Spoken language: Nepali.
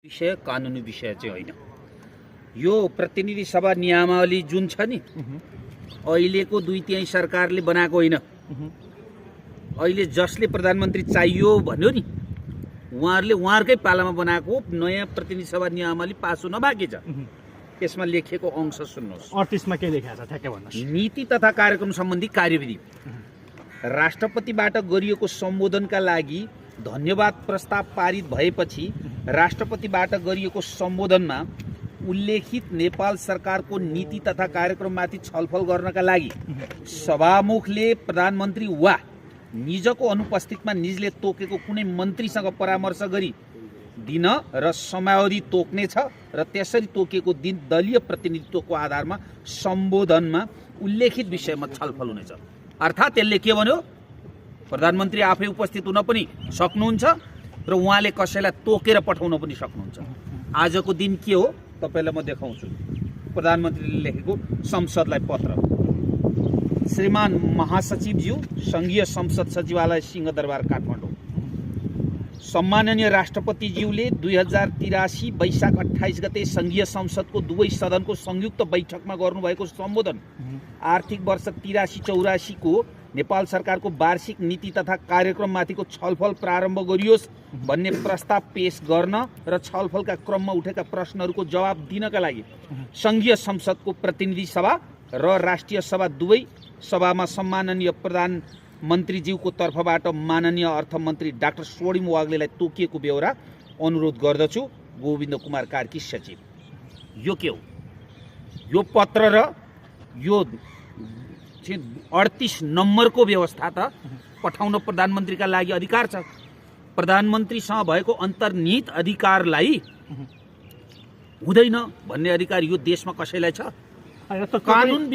विषय कानुनी विषय चाहिँ होइन। यो प्रतिनिधि सभा नियमावली जुन छ नि अहिलेको 2/3 सरकारले बनाएको होइन। अहिले जसले प्रधानमन्त्री चाहियो भन्यो नि उहाँहरूले उहाँहरूकै पालामा बनाएको नयाँ प्रतिनिधि सभा नियमावली पास हुन बाँकी छ। यसमा लेखिएको अंश सुन्नुहोस्। 38 मा के लेखेको छ ठ्याक्कै भन्नुहोस्। नीति तथा कार्यक्रम सम्बन्धी कार्यविधि राष्ट्रपतिबाट गरिएको सम्बोधनका लागि धन्यवाद प्रस्ताव पारित भएपछि राष्ट्रपतिबाट गरिएको सम्बोधनमा उल्लेखित नेपाल सरकारको नीति तथा कार्यक्रममाथि छलफल गर्नका लागि सभामुखले प्रधानमन्त्री वा निजको अनुपस्थितिमा निजले तोकेको कुनै मन्त्रीसँग परामर्श गरी दिन र समयावधि तोक्नेछ र त्यसरी तोकेको दिन दलीय प्रतिनिधित्वको आधारमा सम्बोधनमा उल्लेखित विषयमा छलफल हुनेछ। अर्थात् यसले के भन्यो, प्रधानमन्त्री आफै उपस्थित हुन पनि सक्नुहुन्छ र उहाँले कसैलाई तोकेर पठाउन पनि सक्नुहुन्छ। आजको दिन के हो तपाईलाई म देखाउँछु। प्रधानमन्त्रीले लेखेको संसदलाई पत्र। श्रीमान महासचिवज्यू, संघीय संसद सचिवालय सिंहदरबार काठमाडौँ। सम्माननीय राष्ट्रपतिज्यूले 2083 वैशाख 28 गते संघीय संसदको दुवै सदनको संयुक्त बैठकमा गर्नुभएको सम्बोधन आर्थिक वर्ष 83-84 को नेपाल सरकारको वार्षिक नीति तथा कार्यक्रममाथिको छलफल प्रारम्भ गरियोस् भन्ने प्रस्ताव पेश गर्न र छलफलका क्रममा उठेका प्रश्नहरूको जवाब दिनका लागि संघीय संसदको प्रतिनिधि सभा र राष्ट्रिय सभा दुवै सभामा सम्माननीय प्रधानमन्त्रीज्यूको तर्फबाट माननीय अर्थमन्त्री डाक्टर स्वर्णिम वाग्लेलाई तोकिएको बेहोरा अनुरोध गर्दछु। गोविन्द कुमार कार्की सचिव। यो के हो? यो पत्र र यो 38 नम्बरको व्यवस्था त पठाउन प्रधानमन्त्रीका लागि अधिकार छ। प्रधानमन्त्रीसँग भएको अन्तर्निहित अधिकारलाई हुँदैन भन्ने अधिकार यो देशमा कसैलाई छ? कानुन